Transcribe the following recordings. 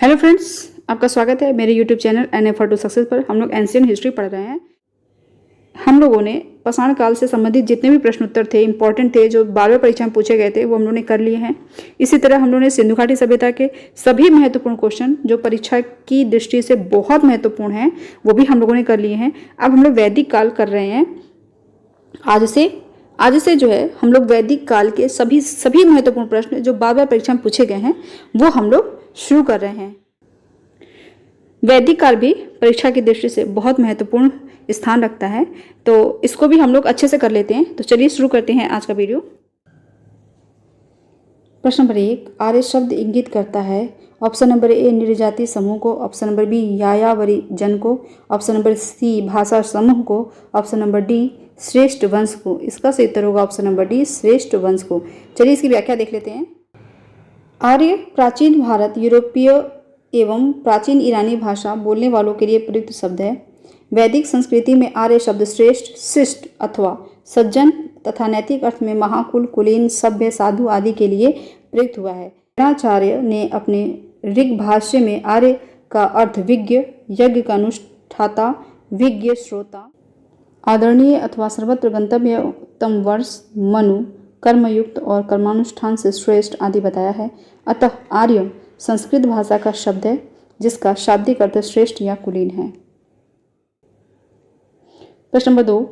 Hello friends, आपका स्वागत है मेरे YouTube channel an effort to success पर। हम लोग एंशियंट हिस्ट्री पढ़ रहे हैं। हम लोगों ने पाषाण काल से संबंधित जितने भी प्रश्न उत्तर थे, इंपॉर्टेंट थे, जो बार बार परीक्षा में पूछे गए थे, वो हम लोगों ने कर लिए हैं। इसी तरह हम लोगों ने सिंधु घाटी सभ्यता के सभी महत्वपूर्ण क्वेश्चन जो परीक्षा की दृष्टि से बहुत महत्वपूर्ण हैं, वो भी हम लोगों ने कर लिए हैं। अब हम लोग वैदिक काल कर रहे हैं। आज से जो है हम लोग वैदिक काल के सभी महत्वपूर्ण प्रश्न जो बार बार परीक्षा में पूछे गए हैं, वो हम लोग शुरू कर रहे हैं। वैदिक काल भी परीक्षा की दृष्टि से बहुत महत्वपूर्ण स्थान रखता है, तो इसको भी हम लोग अच्छे से कर लेते हैं। तो चलिए शुरू करते हैं आज का वीडियो। प्रश्न नंबर 1, आर्य शब्द इंगित करता है। ऑप्शन नंबर ए निर्जाति समूह को, ऑप्शन नंबर बी यायावरी जन को, ऑप्शन नंबर सी भाषा समूह को, ऑप्शन नंबर डी श्रेष्ठ वंश को। इसका सही उत्तर होगा ऑप्शन नंबर डी श्रेष्ठ वंश को। चलिए इसकी व्याख्या देख लेते हैं। आर्य प्राचीन भारत, यूरोपीय एवं प्राचीन ईरानी भाषा बोलने वालों के लिए प्रयुक्त शब्द है। वैदिक संस्कृति में आर्य शब्द श्रेष्ठ, शिष्ट अथवा सज्जन तथा नैतिक अर्थ में महाकुल, कुलीन, सभ्य, साधु आदि के लिए प्रयुक्त हुआ है। द्रोणाचार्य ने अपने ऋग भाष्य में आर्य का अर्थ विज्ञ, यज्ञ का अनुष्ठाता, विज्ञ श्रोता, आदरणीय अथवा सर्वत्र गंतव्य, उत्तम वर्ष, मनु, कर्मयुक्त और कर्मानुष्ठान से श्रेष्ठ आदि बताया है। अतः आर्य संस्कृत भाषा का शब्द है जिसका शाब्दिक अर्थ श्रेष्ठ या कुलीन है। प्रश्न नंबर 2,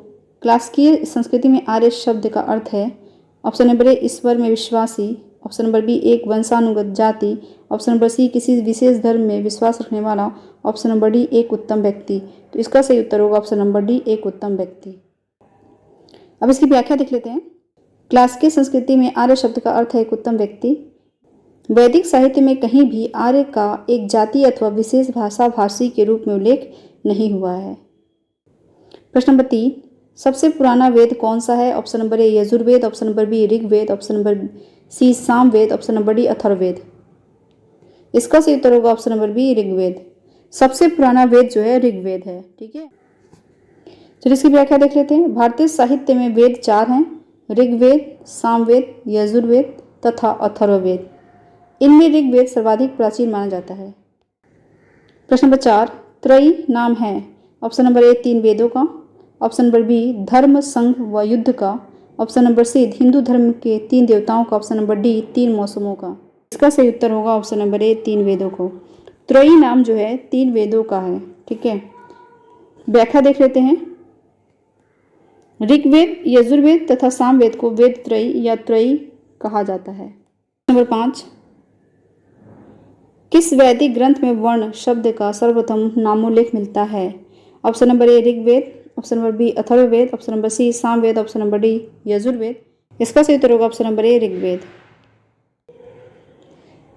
क्लासिकीय संस्कृति में आर्य शब्द का अर्थ है। ऑप्शन नंबर ए ईश्वर में विश्वासी, ऑप्शन नंबर बी एक वंशानुगत जाति, ऑप्शन नंबर सी किसी विशेष धर्म में विश्वास रखने वाला, ऑप्शन नंबर डी एक उत्तम व्यक्ति। तो इसका सही उत्तर होगा ऑप्शन नंबर डी एक उत्तम व्यक्ति। अब इसकी व्याख्या देख लेते हैं। क्लासिकीय संस्कृति में आर्य शब्द का अर्थ है एक उत्तम व्यक्ति। वैदिक साहित्य में कहीं भी आर्य का एक जाति अथवा विशेष भाषा भाषी के रूप में उल्लेख नहीं हुआ है। प्रश्न नंबर 3, सबसे पुराना वेद कौन सा है। Option number A Yajurveda, option number B Rigveda, option number C Samaveda, option number D Atharvaveda. इसका सही उत्तर होगा ऑप्शन नंबर बी ऋग्वेद। सबसे पुराना वेद जो है ऋग्वेद है। ठीक है, चलिए इसकी व्याख्या देख लेते हैं। भारतीय साहित्य में वेद 4 हैं, ऋग्वेद, सामवेद, यजुर्वेद तथा अथर्ववेद। इनमें ऋग्वेद सर्वाधिक प्राचीन माना जाता है। प्रश्न नंबर 4, त्रयी नाम है। ऑप्शन नंबर ए 3 वेदों का, ऑप्शन नंबर बी धर्म, संघ व युद्ध का, ऑप्शन नंबर सी हिंदू धर्म के 3 देवताओं का, ऑप्शन नंबर डी 3 मौसमों का। इसका सही उत्तर होगा ऑप्शन नंबर ए 3 वेदों को। त्रयी नाम जो है 3 वेदों का है। ठीक है, व्याख्या देख लेते हैं। ऋग्वेद, यजुर्वेद तथा सामवेद को वेद त्रयी या त्रयी कहा जाता है। नंबर 5, किस वैदिक ग्रंथ में वर्ण शब्द का सर्वप्रथम नामोल्लेख मिलता है। Option number A Rigveda, option number B Atharvaveda, option number C Samaveda, option number D Yajurveda. इसका सही उत्तर होगा ऑप्शन नंबर ए ऋग्वेद।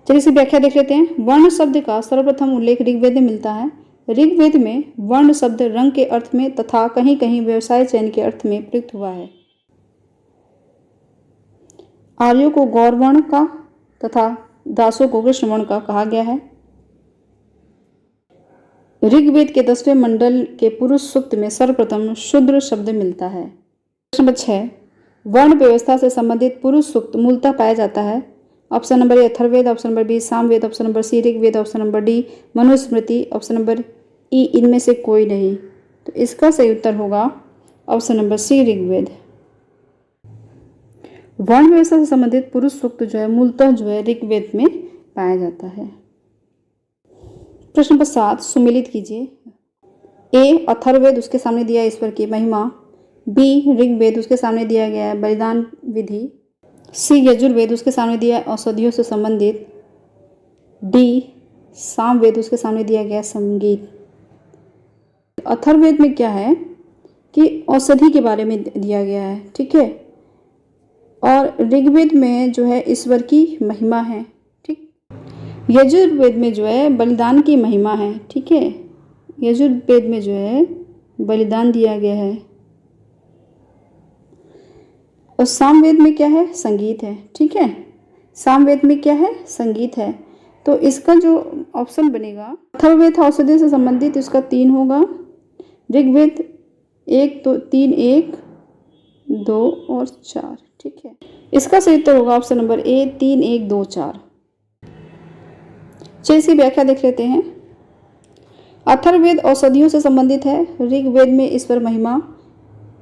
चलिए इसकी व्याख्या देख लेते हैं। वर्ण शब्द का सर्वप्रथम उल्लेख ऋग्वेद में मिलता है। ऋग्वेद में वर्ण शब्द रंग के अर्थ में तथा कहीं कहीं व्यवसाय चयन के अर्थ में प्रयुक्त हुआ है। आर्यों को गौरवर्ण का तथा दासों को कृष्ण वर्ण का कहा गया है। ऋग्वेद के 10वें मंडल के पुरुष सूक्त में सर्वप्रथम शूद्र शब्द मिलता है। प्रश्न नंबर 6, वर्ण व्यवस्था से संबंधित पुरुष सूक्त मूलतः पाया जाता है। Option number A Atharvaveda, option number B Samaveda, option number C Rigveda, option number D Manusmriti, option number E इनमें से कोई नहीं। तो इसका सही उत्तर होगा ऑप्शन नंबर सी ऋग्वेद। वर्ण व्यवस्था से संबंधित पुरुष सूक्त जो है मूलतः जो है ऋग्वेद में पाया जाता है। प्रश्न नंबर 7, सुमेलित कीजिए। ए अथर्ववेद, उसके सामने दिया ईश्वर की महिमा। बी ऋग्वेद, उसके सामने दिया गया है बलिदान विधि। सी यजुर्वेद, उसके सामने दिया है औषधियों से संबंधित। डी सामवेद, उसके सामने दिया गया संगीत। अथर्ववेद में क्या है कि औषधि के बारे में दिया गया है। ठीक है, और ऋग्वेद में जो है ईश्वर की महिमा है। ठीक, यजुर्वेद में जो है बलिदान की महिमा है। ठीक है, यजुर्वेद में जो है बलिदान दिया गया है। और सामवेद में क्या है, संगीत है। ठीक है, सामवेद में क्या है, संगीत है। तो इसका जो ऑप्शन बनेगा, अथर्ववेद औषधि से संबंधित, इसका 3 होगा। ऋग्वेद 1 2 3 1 2 और 4। ठीक है, इसका सही उत्तर होगा ऑप्शन नंबर ए 3 1 2 4। चलिए इसकी व्याख्या देख लेते हैं। अथर्ववेद औषधियों से संबंधित है। ऋग्वेद में ईश्वर महिमा,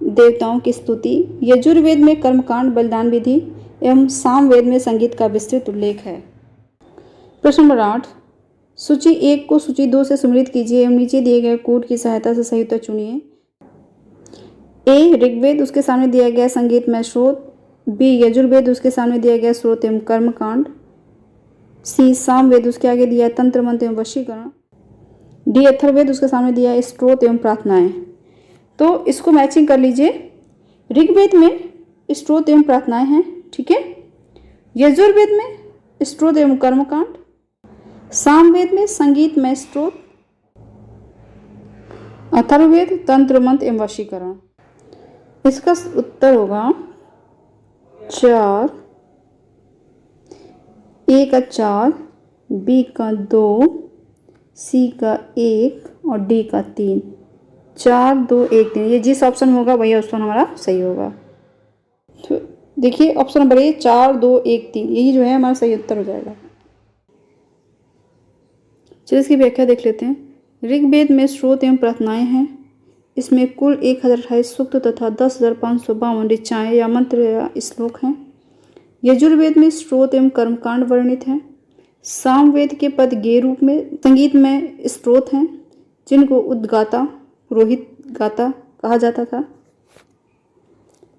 देवताओं की स्तुति, यजुर्वेद में कर्मकांड, बलिदान विधि एवं सामवेद में संगीत का विस्तृत उल्लेख है। प्रश्न नंबर 8, सूची 1 को सूची 2 से सम्मिलित कीजिए एवं नीचे दिए गए कोड की सहायता से सही उत्तर चुनिए। ए ऋग्वेद, उसके सामने दिया गया संगीतमय स्रोत। बी यजुर्वेद, उसके सामने दिया गया स्रोत एवं कर्मकांड। सी सामवेद, उसके आगे दिया है तंत्र मंत्र एवं वशीकरण। डी अथर्ववेद, उसके सामने दिया है स्त्रोत एवं प्रार्थनाएं। तो इसको मैचिंग कर लीजिए। ऋग्वेद में स्त्रोत एवं प्रार्थनाएं हैं, ठीक है। यजुर्वेद में स्त्रोत एवं कर्मकांड, सामवेद में संगीतमय स्त्रोत, अथर्ववेद तंत्र मंत्र एवं वशीकरण। इसका उत्तर होगा 4, ए का 4, बी का 2, सी का 1 और डी का 3। 4, 2, 1, 3, ये जिस ऑप्शन होगा वही ऑप्शन हमारा सही होगा। तो देखिए ऑप्शन नंबर ए 4, 2, 1, 3 यही जो है हमारा सही उत्तर हो जाएगा। चलिए इसकी व्याख्या देख लेते हैं। ऋग्वेद में स्रोत एवं प्रार्थनाएं हैं। इसमें कुल 1028 सूक्त तथा 10,552 ऋचाएँ या मंत्र या श्लोक हैं। यजुर्वेद में स्रोत एवं कर्मकांड वर्णित हैं। सामवेद के पद गे रूप में संगीत में स्त्रोत हैं जिनको उद्गाता, पुरोहित गाता कहा जाता था।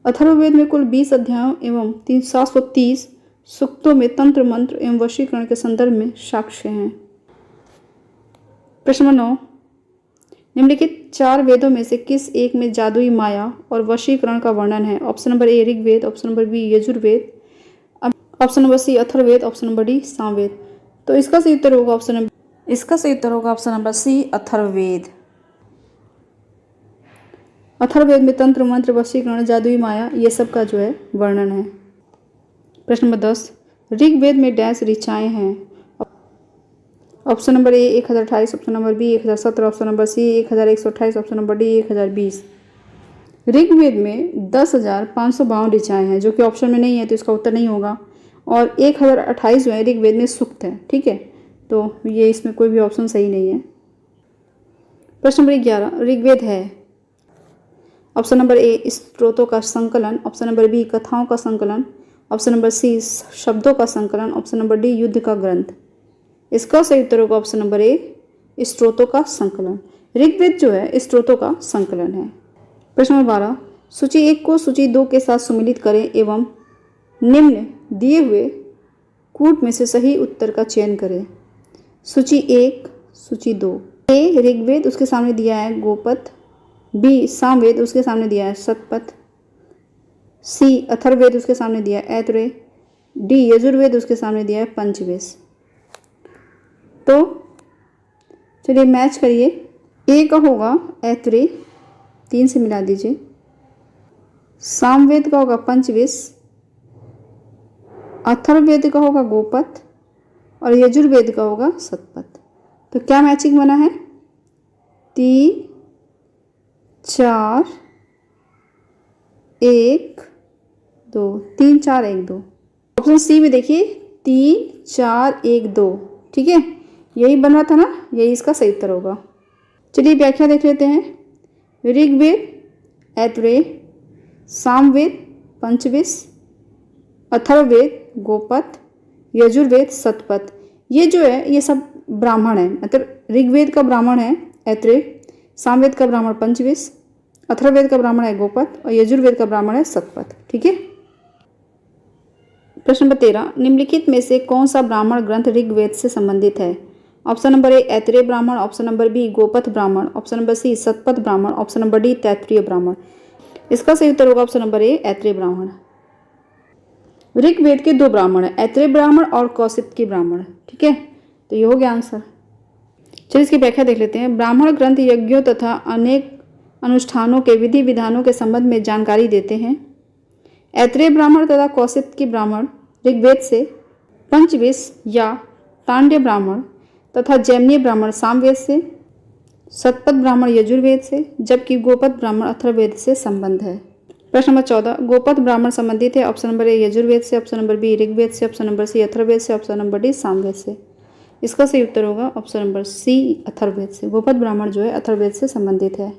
अथर्ववेद में कुल 20 अध्यायों एवं 730 सूक्तों में तंत्र मंत्र एवं वशीकरण के संदर्भ में साक्ष्य हैं। प्रश्न नंबर 9, निम्नलिखित 4 वेदों में से किस एक में जादुई माया और वशीकरण का वर्णन है? Option number A Rigveda, option number B Yajurveda, option number C Atharvaveda, option number D Samaveda. तो इसका सही उत्तर होगा option number C Atharvaveda. Atharvaveda में तंत्र मंत्र, वशीकरण, जादुई माया ये सब का जो है वर्णन है। प्रश्न नंबर 10, ऋग्वेद में डैश ऋचाएँ हैं? Option number A 1028, option number B 1017, option number C 1128, option number D 1020। Rigveda में 10,552 ऋचाएँ हैं जो कि ऑप्शन में नहीं है, तो इसका उत्तर नहीं होगा। और 1028 जो है ऋग्वेद में सूक्त है, ठीक है। तो ये इसमें कोई भी ऑप्शन सही नहीं है। प्रश्न नंबर 11, ऋग्वेद है? ऑप्शन नंबर ए स्तोत्रों का संकलन, ऑप्शन नंबर बी कथाओं का संकलन, ऑप्शन नंबर सी शब्दों का संकलन, ऑप्शन नंबर डी युद्ध का ग्रंथ। इसका सही उत्तर होगा ऑप्शन नंबर ए स्तोत्रों का संकलन। ऋग्वेद जो है स्तोत्रों का संकलन है। प्रश्न नंबर 12, सूची 1 को सूची 2 के साथ सम्मिलित करें एवं निम्न दिए हुए कूट में से सही उत्तर का चयन करें। सूची 1, सूची 2। ए ऋग्वेद, उसके सामने दिया है गोपथ। बी सामवेद, उसके सामने दिया है शतपथ। सी अथर्ववेद, उसके सामने दिया है ऐतरेय। डी यजुर्वेद, उसके सामने दिया है पंचवेद। तो चलिए मैच करिए। ए का होगा ऐतरेय, 3 से मिला दीजिए। सामवेद का होगा पंचवेद, अथर्ववेद का होगा गोपथ और यजुर्वेद का होगा शतपथ। तो क्या मैचिंग बना है? 3, 4, 1, 2, 3, 4, 1, 2। ऑप्शन सी में देखिए 3, 4, 1, 2, ठीक है, यही बन रहा था ना, यही इसका सही उत्तर होगा। चलिए व्याख्या देख लेते हैं। ऋग्वेद ऐतरेय, सामवेद पंचवेद, अथर्ववेद गोपथ, यजुर्वेद शतपथ। ये जो है ये सब ब्राह्मण है, मतलब ऋग्वेद का ब्राह्मण है ऐतरेय, सामवेद का ब्राह्मण पंचवेद, अथर्ववेद का ब्राह्मण है गोपथ और यजुर्वेद का ब्राह्मण है शतपथ, ठीक है। प्रश्न नंबर 13, निम्नलिखित में से कौन सा ब्राह्मण ग्रंथ ऋग्वेद से संबंधित है? ऑप्शन नंबर ए ऐतरेय ब्राह्मण, ऑप्शन नंबर बी गोपथ ब्राह्मण, ऑप्शन नंबर सी Shatapatha Brahmana, option number D Taittiriya ब्राह्मण। इसका सही उत्तर होगा ऑप्शन नंबर ए ऐतरेय ब्राह्मण। ऋग्वेद के 2 ब्राह्मण है, ऐतरेय ब्राह्मण और कौशिकी ब्राह्मण, ठीक है। तो ये हो गया आंसर। चलिए इसकी व्याख्या देख लेते हैं। ब्राह्मण ग्रंथ यज्ञों तथा अनेक अनुष्ठानों के विधि विधानों के संबंध में जानकारी देते हैं। ऐतरेय ब्राह्मण तथा कौशिकी ब्राह्मण ऋग्वेद से, पंचवेद या तांड्य ब्राह्मण तथा जैमिनीय ब्राह्मण सामवेद से, शतपथ ब्राह्मण यजुर्वेद से, जबकि गोपथ ब्राह्मण अथर्ववेद से संबंध है। प्रश्न नंबर 14, गोपथ ब्राह्मण संबंधित है ऑप्शन नंबर ए यजुर्वेद से, ऑप्शन नंबर बी ऋग्वेद से, ऑप्शन नंबर सी अथर्ववेद से, ऑप्शन नंबर डी सामवेद से। इसका सही उत्तर होगा ऑप्शन नंबर सी, अथर्ववेद से। गोपद ब्राह्मण जो है अथर्ववेद से संबंधित है।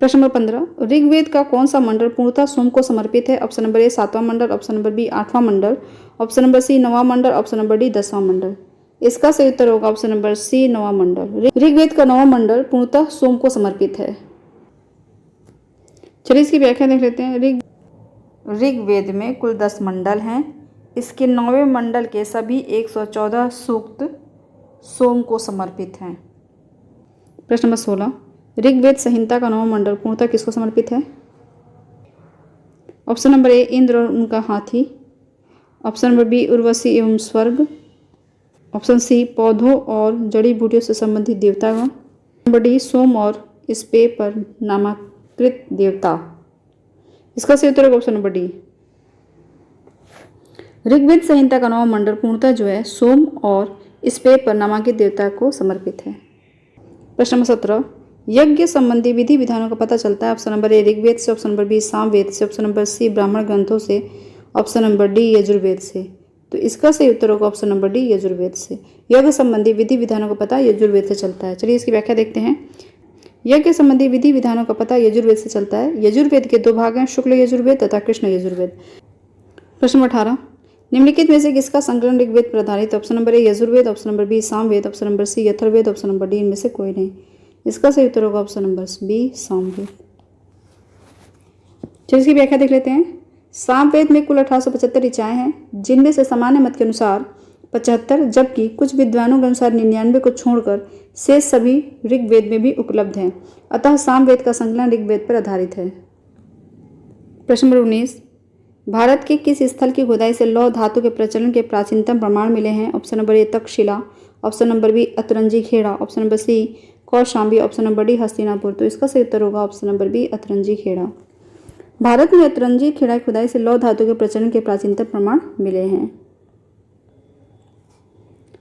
प्रश्न नंबर 15, ऋग्वेद का कौन सा मंडल पूर्णतः सोम को समर्पित है? ऑप्शन नंबर ए 7वां मंडल, ऑप्शन नंबर बी 8वां मंडल, ऑप्शन नंबर सी 9वां मंडल, ऑप्शन नंबर डी 10वां मंडल। इसका सही उत्तर होगा ऑप्शन नंबर सी, 9वां मंडल। ऋग्वेद का 9वां मंडल पूर्णतः सोम को समर्पित है। चलिए इसकी व्याख्या देख लेते हैं। ऋग्वेद में कुल 10 मंडल हैं। इसके 9वें मंडल के सभी 114 सूक्त सोम को समर्पित हैं। प्रश्न नंबर 16, ऋग्वेद संहिता का 9वां मंडल पूर्णतः किसको समर्पित है? ऑप्शन नंबर ए इंद्र और उनका हाथी, ऑप्शन नंबर बी उर्वशी एवं स्वर्ग, ऑप्शन सी पौधों और जड़ी बूटियों से संबंधित देवतागण, नंबर डी सोम और स्पे पर नामांकित देवता। इसका सही उत्तर होगा ऑप्शन नंबर डी। ऋग्वेद संहिता का 9वां मंडल पूर्णतः जो है सोम और स्पे पर नामांकित देवता को समर्पित है। प्रश्न नंबर 17, यज्ञ संबंधी विधि विधानों का पता चलता है। ऑप्शन नंबर ए ऋग्वेद से, ऑप्शन नंबर बी सामवेद से, ऑप्शन नंबर सी ब्राह्मण ग्रंथों से, ऑप्शन नंबर डी यजुर्वेद से। तो इसका सही उत्तर होगा ऑप्शन नंबर डी यजुर्वेद से। यज्ञ संबंधी विधि विधानों का पता यजुर्वेद से चलता है। चलिए इसकी व्याख्या देखते हैं। यज्ञ संबंधी विधि विधानों का पता यजुर्वेद से चलता है। यजुर्वेद के 2 भाग हैं, शुक्ल यजुर्वेद तथा कृष्ण यजुर्वेद। प्रश्न नंबर 18, निम्नलिखित में से किसका संकलन ऋग्वेद पर आधारित? Option number A Yajurveda, option number B Samaveda, option number C Atharvaveda, option number D इनमें से कोई नहीं। इसका सही उत्तर होगा ऑप्शन नंबर बी सामवेद। चलिए इसकी व्याख्या देख लेते हैं। सामवेद में कुल 1875 ऋचाएं हैं, जिनमें से सामान्य मत के अनुसार 75, जबकि कुछ विद्वानों के अनुसार 99 को छोड़कर शेष सभी ऋग्वेद में भी उपलब्ध हैं। अतः सामवेद का संकलन ऋग्वेद पर आधारित है। प्रश्न नंबर 19, भारत के किस स्थल की खुदाई से लौह धातु के प्रचलन के प्राचीनतम प्रमाण मिले हैं? Option number A Taxila, option number B Atranji Khera, option number C Kaushambi, option number D Hastinapur. तो इसका सही उत्तर होगा option number B Atranji Khera. Bharat में अतरंजी खेड़ा की खुदाई से लौह धातु के प्रचलन के प्राचीनतम प्रमाण मिले हैं।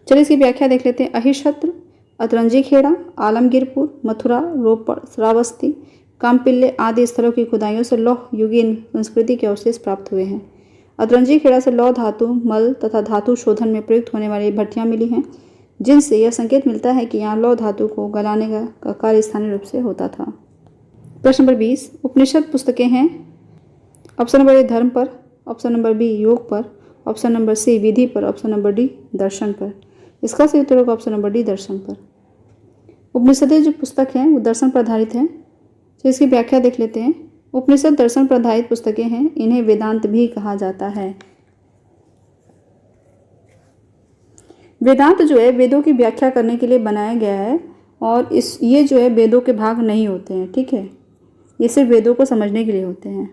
चलिए इसकी व्याख्या देख लेते हैं। अहिछत्र, अतरंजी खेड़ा, आलमगीरपुर, मथुरा, रोपड़, श्रावस्ती, कामपिल्ले आदि स्थलों की खुदाइयों से लौह युगीन संस्कृति के अवशेष प्राप्त हुए हैं। अतरंजी खेड़ा से लौह धातु मल तथा धातु शोधन में प्रयुक्त होने वाली भट्टियां मिली हैं, जिनसे यह संकेत मिलता है कि यहाँ लौह धातु को गलाने का कार्य स्थानीय रूप से होता था। प्रश्न नंबर 20, उपनिषद पुस्तकें हैं। ऑप्शन नंबर ए धर्म पर, ऑप्शन नंबर बी योग पर, ऑप्शन नंबर सी विधि पर, ऑप्शन नंबर डी दर्शन पर। इसका सही उत्तर होगा ऑप्शन नंबर डी दर्शन पर। उपनिषदें जो पुस्तक हैं वो दर्शन पर आधारित हैं। तो इसकी व्याख्या देख लेते हैं। उपनिषद दर्शन पर आधारित पुस्तकें हैं, इन्हें वेदांत भी कहा जाता है। वेदांत जो है वेदों की व्याख्या करने के लिए बनाया गया है और ये जो है वेदों के भाग नहीं होते हैं, ठीक है, ये सिर्फ वेदों को समझने के लिए होते हैं।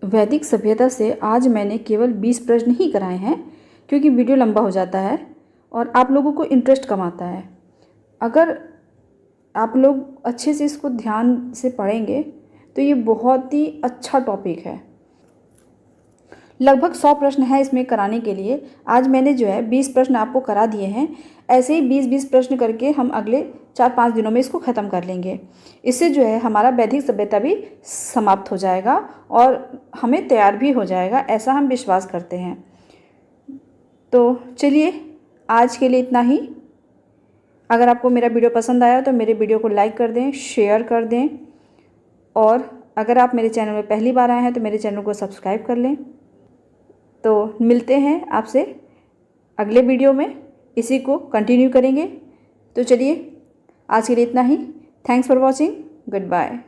वैदिक सभ्यता से आज मैंने केवल 20 प्रश्न ही कराए हैं, क्योंकि वीडियो लंबा हो जाता है और आप लोगों को इंटरेस्ट कम आता है। अगर आप लोग अच्छे से इसको ध्यान से पढ़ेंगे तो ये बहुत ही अच्छा टॉपिक है। लगभग 100 प्रश्न है इसमें कराने के लिए। आज मैंने जो है 20 प्रश्न आपको करा दिए हैं। ऐसे ही 20-20 प्रश्न करके हम अगले 4-5 दिनों में इसको ख़त्म कर लेंगे। इससे जो है हमारा वैदिक सभ्यता भी समाप्त हो जाएगा और हमें तैयार भी हो जाएगा, ऐसा हम विश्वास करते हैं। तो चलिए आज के लिए इतना ही। अगर आपको मेरा वीडियो पसंद आया तो मेरे वीडियो को लाइक कर दें, शेयर कर दें और अगर आप मेरे चैनल में पहली बार आए हैं तो मेरे चैनल को सब्सक्राइब कर लें। तो मिलते हैं आपसे अगले वीडियो में, इसी को कंटिन्यू करेंगे। तो चलिए आज के लिए इतना ही। Thanks for watching, good bye.